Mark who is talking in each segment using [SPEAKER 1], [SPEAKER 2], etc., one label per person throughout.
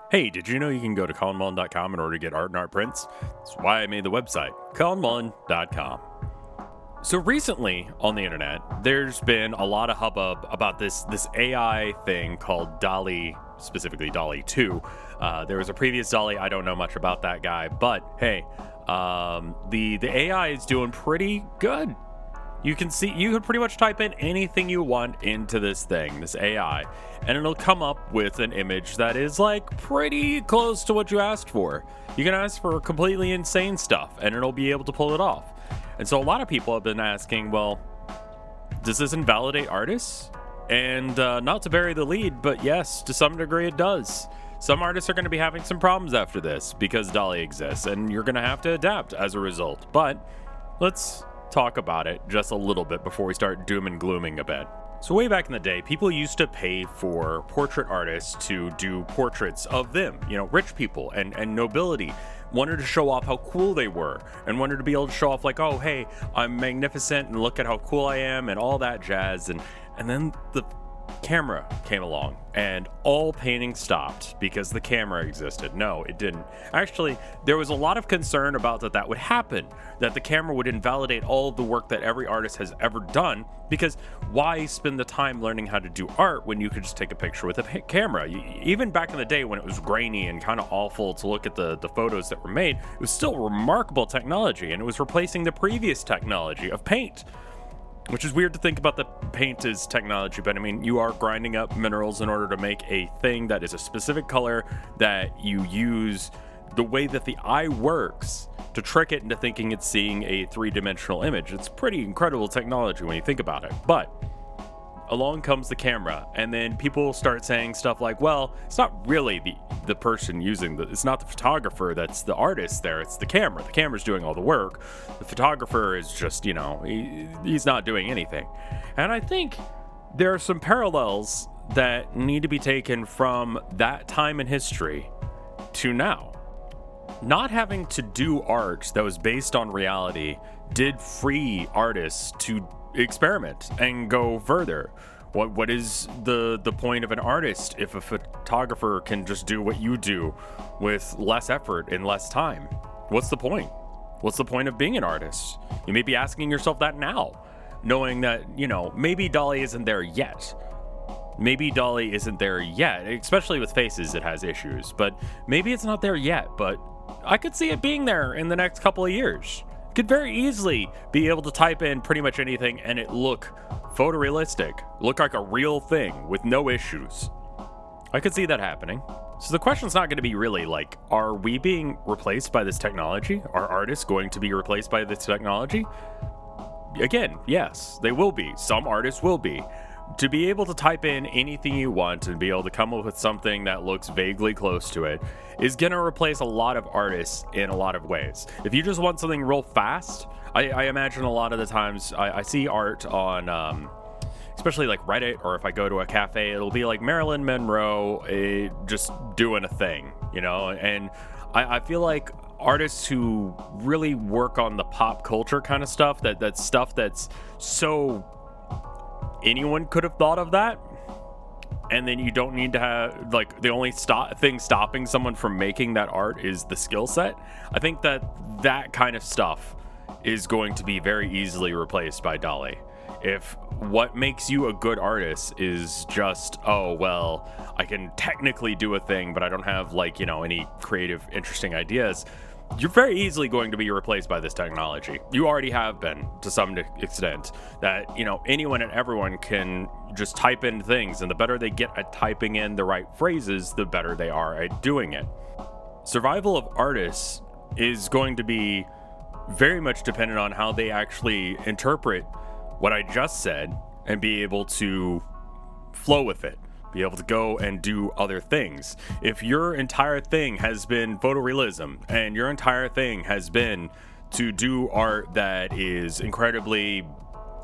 [SPEAKER 1] Hey, did you know you can go to colinmullen.com in order to get art and art prints? That's why I made the website, colinmullen.com. So recently on the internet, there's been a lot of hubbub about this AI thing called Dalle, specifically Dalle 2. There was a previous Dalle, I don't know much about that guy, but hey, the AI is doing pretty good. You can pretty much type in anything you want into this thing, this AI, and it'll come up with an image that is like pretty close to what you asked for. You can ask for completely insane stuff and it'll be able to pull it off. And so a lot of people have been asking, well, does this invalidate artists? And not to bury the lead, but yes, to some degree it does. Some artists are going to be having some problems after this because Dalle exists, and you're going to have to adapt as a result. But let's talk about it just a little bit before we start doom and glooming a bit. So way back in the day, people used to pay for portrait artists to do portraits of them, rich people and nobility, wanted to show off how cool they were and wanted to be able to show off like, oh, hey, I'm magnificent and look at how cool I am and all that jazz. And then the camera came along and all painting stopped because the camera existed. No, it didn't. Actually, there was a lot of concern about that would happen, that the camera would invalidate all of the work that every artist has ever done, because why spend the time learning how to do art when you could just take a picture with a camera? Even back in the day when it was grainy and kind of awful to look at the photos that were made, it was still remarkable technology, and it was replacing the previous technology of paint. Which is weird to think about the paint as technology, but I mean, you are grinding up minerals in order to make a thing that is a specific color that you use the way that the eye works to trick it into thinking it's seeing a three-dimensional image. It's pretty incredible technology when you think about it. But along comes the camera, and then people start saying stuff like, well, it's not really the person using it's not the photographer that's the artist there, it's the camera. The camera's doing all the work. The photographer is just, he's not doing anything. And I think there are some parallels that need to be taken from that time in history to now. Not having to do art that was based on reality did free artists to experiment and go further. What is the point of an artist if a photographer can just do what you do with less effort and less time? What's the point? What's the point of being an artist? You may be asking yourself that now, knowing that, maybe Dalle isn't there yet. Maybe Dalle isn't there yet, especially with faces, it has issues, but maybe it's not there yet, but I could see it being there in the next couple of years. Could very easily be able to type in pretty much anything and it look photorealistic, look like a real thing with no issues. I could see that happening. So the question's not going to be really like, are we being replaced by this technology? Are artists going to be replaced by this technology? Again, yes, they will be. Some artists will be. To be able to type in anything you want and be able to come up with something that looks vaguely close to it is going to replace a lot of artists in a lot of ways. If you just want something real fast, I imagine a lot of the times I see art on, especially like Reddit, or if I go to a cafe, it'll be like Marilyn Monroe just doing a thing, and I feel like artists who really work on the pop culture kind of stuff, that's stuff that's so anyone could have thought of that, and then you don't need to have, like, the only thing stopping someone from making that art is the skill set. I think that kind of stuff is going to be very easily replaced by Dalle. If what makes you a good artist is just, oh, well, I can technically do a thing, but I don't have, like, any creative, interesting ideas, you're very easily going to be replaced by this technology. You already have been, to some extent, that, anyone and everyone can just type in things, and the better they get at typing in the right phrases, the better they are at doing it. Survival of artists is going to be very much dependent on how they actually interpret what I just said and be able to flow with it. Be able to go and do other things. If your entire thing has been photorealism and your entire thing has been to do art that is incredibly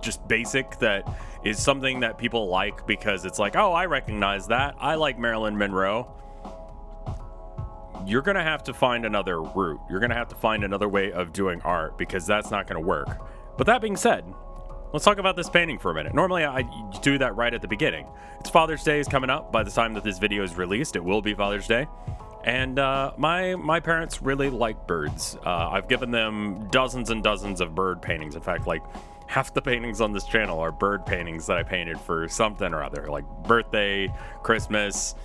[SPEAKER 1] just basic, that is something that people like because it's like, oh, I recognize that, I like Marilyn Monroe, you're gonna have to find another route. You're gonna have to find another way of doing art, because that's not gonna work. But that being said, let's talk about this painting for a minute. Normally, I do that right at the beginning. It's Father's Day is coming up. By the time that this video is released, it will be Father's Day. And my parents really like birds. I've given them dozens and dozens of bird paintings. In fact, like half the paintings on this channel are bird paintings that I painted for something or other, like birthday, Christmas,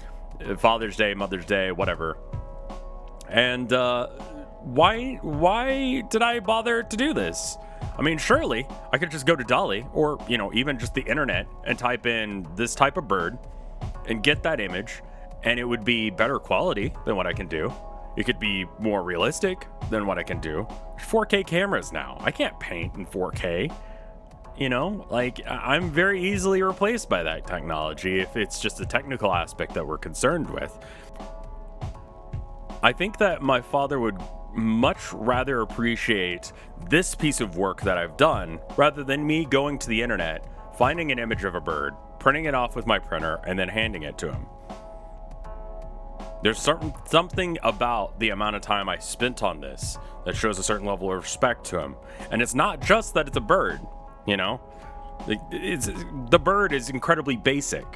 [SPEAKER 1] Father's Day, Mother's Day, whatever. And why did I bother to do this? I mean, surely I could just go to Dalle or, even just the internet and type in this type of bird and get that image, and it would be better quality than what I can do. It could be more realistic than what I can do. 4K cameras now. I can't paint in 4K. I'm very easily replaced by that technology if it's just a technical aspect that we're concerned with. I think that my father would much rather appreciate this piece of work that I've done rather than me going to the internet, finding an image of a bird, printing it off with my printer, and then handing it to him. There's something about the amount of time I spent on this that shows a certain level of respect to him. And it's not just that it's a bird, the bird is incredibly basic.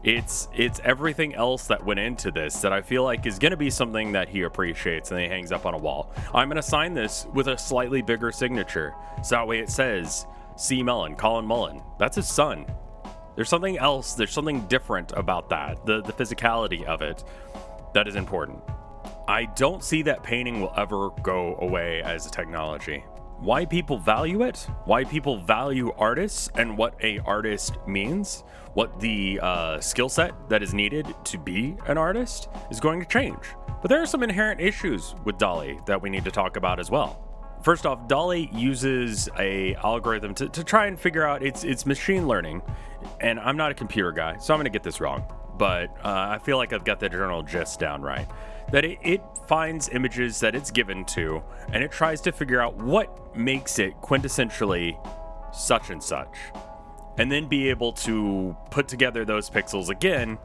[SPEAKER 1] It's everything else that went into this that I feel like is going to be something that he appreciates and he hangs up on a wall. I'm going to sign this with a slightly bigger signature, so that way it says C. Mullen, Colin Mullen. That's his son. There's something else, there's something different about that, the physicality of it, that is important. I don't see that painting will ever go away as a technology. Why people value it, why people value artists, and what a artist means, what the skill set that is needed to be an artist is going to change. But there are some inherent issues with Dalle that we need to talk about as well. First off, Dalle uses a algorithm to try and figure out it's machine learning, and I'm not a computer guy, so I'm going to get this wrong, but I feel like I've got the general gist down right. That it finds images that it's given to, and it tries to figure out what makes it quintessentially such and such, and then be able to put together those pixels again,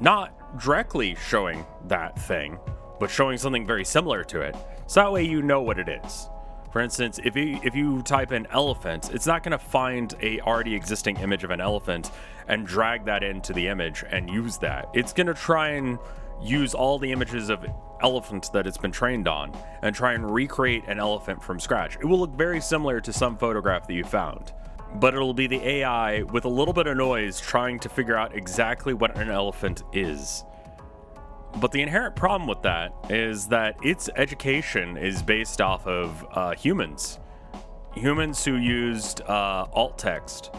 [SPEAKER 1] not directly showing that thing, but showing something very similar to it, so that way you know what it is. For instance, if you type in elephant, it's not going to find a already existing image of an elephant and drag that into the image and use that. It's going to try and use all the images of elephant that it's been trained on and try and recreate an elephant from scratch. It will look very similar to some photograph that you found, but it'll be the AI with a little bit of noise trying to figure out exactly what an elephant is. But the inherent problem with that is that its education is based off of humans who used alt text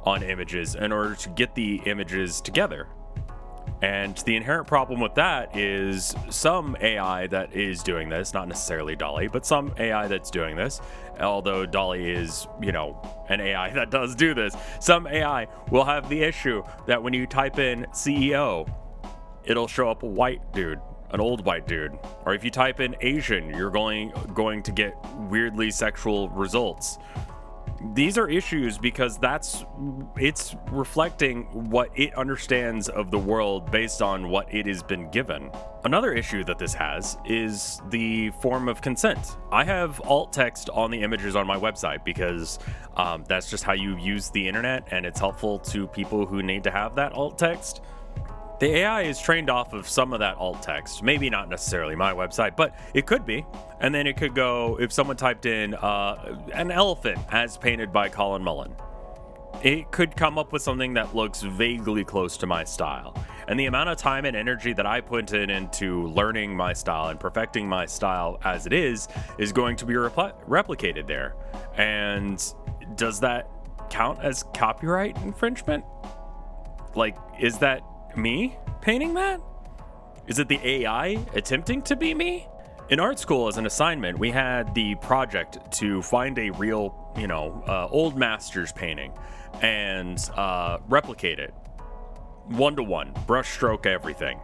[SPEAKER 1] on images in order to get the images together. And the inherent problem with that is some AI that is doing this, not necessarily Dalle, but some AI that's doing this, although Dalle is, an AI that does do this, some AI will have the issue that when you type in CEO, it'll show up a white dude, an old white dude. Or if you type in Asian, you're going to get weirdly sexual results. These are issues because it's reflecting what it understands of the world based on what it has been given. Another issue that this has is the form of consent. I have alt text on the images on my website because that's just how you use the internet, and it's helpful to people who need to have that alt text. The AI is trained off of some of that alt text, maybe not necessarily my website, but it could be. And then it could go, if someone typed in an elephant as painted by Colin Mullen, it could come up with something that looks vaguely close to my style. And the amount of time and energy that I put into learning my style and perfecting my style as it is going to be replicated there. And does that count as copyright infringement? Like, is that me painting that? Is it the AI attempting to be me? In art school, as an assignment, we had the project to find a real, old master's painting and replicate it one-to-one, brush stroke everything,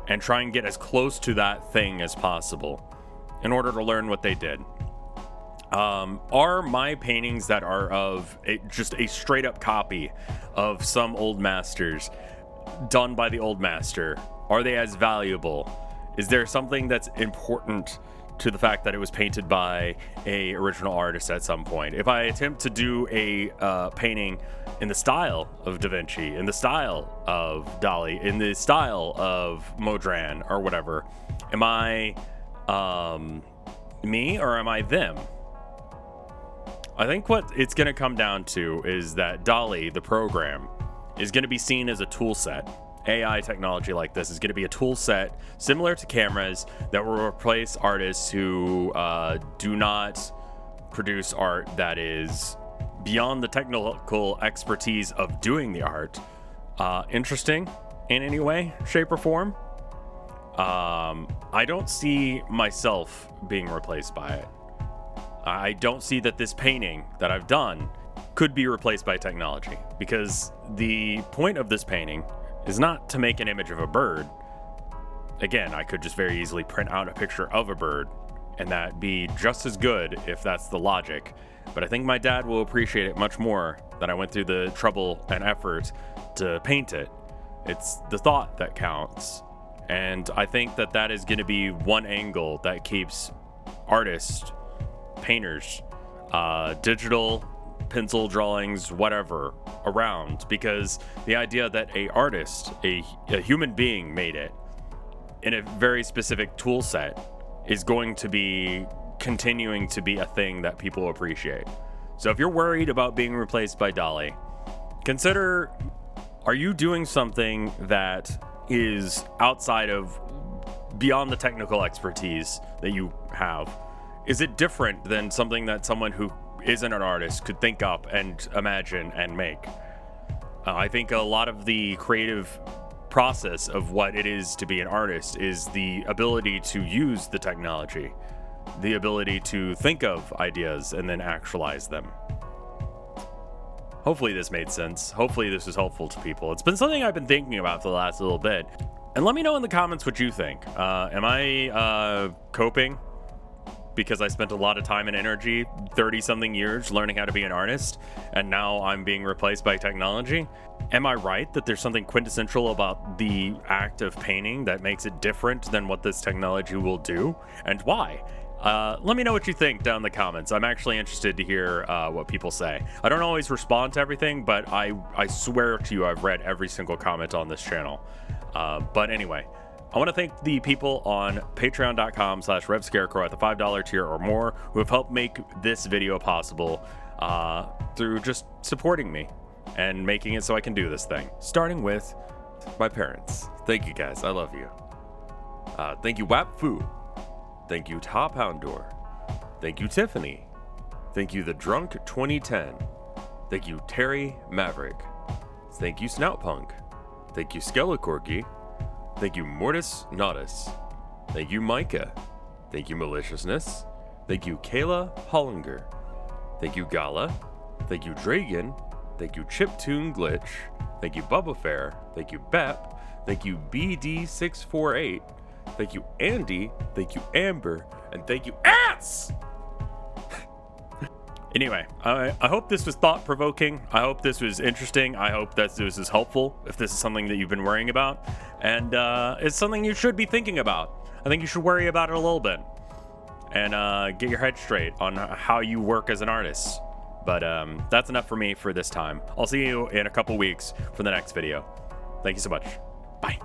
[SPEAKER 1] and try and get as close to that thing as possible in order to learn what they did. Are my paintings that are of just a straight-up copy of some old masters done by the old master, are they as valuable? Is there something that's important to the fact that it was painted by a original artist at some point. If I attempt to do a painting in the style of Da Vinci, in the style of Dalle, in the style of Modran or whatever, am I me or am I them? I think what it's going to come down to is that Dalle, the program, is going to be seen as a tool set. AI technology like this is going to be a tool set similar to cameras that will replace artists who do not produce art that is beyond the technical expertise of doing the art interesting in any way, shape, or form. I don't see myself being replaced by it. I don't see that this painting that I've done could be replaced by technology, because the point of this painting is not to make an image of a bird. Again, I could just very easily print out a picture of a bird and that be just as good if that's the logic. But I think my dad will appreciate it much more that I went through the trouble and effort to paint it. It's the thought that counts. And I think that that is going to be one angle that keeps artists, painters, digital, pencil drawings, whatever, around, because the idea that a artist, a human being made it in a very specific tool set is going to be continuing to be a thing that people appreciate. So if you're worried about being replaced by Dalle, consider, are you doing something that is outside of, beyond the technical expertise that you have? Is it different than something that someone who isn't an artist could think up and imagine and make? I think a lot of the creative process of what it is to be an artist is the ability to use the technology, the ability to think of ideas and then actualize them. Hopefully this made sense. Hopefully this was helpful to people. It's been something I've been thinking about for the last little bit. And let me know in the comments what you think. Am I coping? Because I spent a lot of time and energy, 30-something years, learning how to be an artist, and now I'm being replaced by technology? Am I right that there's something quintessential about the act of painting that makes it different than what this technology will do? And why? Let me know what you think down in the comments. I'm actually interested to hear what people say. I don't always respond to everything, but I swear to you I've read every single comment on this channel. But anyway, I want to thank the people on patreon.com/RevScarecrow at the $5 tier or more who have helped make this video possible through just supporting me and making it so I can do this thing. Starting with my parents. Thank you guys. I love you. Thank you, Wap Fu. Thank you, Top Houndor. Thank you, Tiffany. Thank you, The Drunk 2010. Thank you, Terry Maverick. Thank you, Snoutpunk. Thank you, Skelecorgi. Thank you, Mortis Nautis. Thank you, Micah. Thank you, Maliciousness. Thank you, Kayla Hollinger. Thank you, Gala. Thank you, Dragon. Thank you, Chiptune Glitch. Thank you, Bubba Fair. Thank you, Bep. Thank you, BD648. Thank you, Andy. Thank you, Amber. And thank you, Ants! Anyway, I hope this was thought-provoking. I hope this was interesting. I hope that this is helpful if this is something that you've been worrying about. And it's something you should be thinking about. I think you should worry about it a little bit. And get your head straight on how you work as an artist. But that's enough for me for this time. I'll see you in a couple weeks for the next video. Thank you so much. Bye.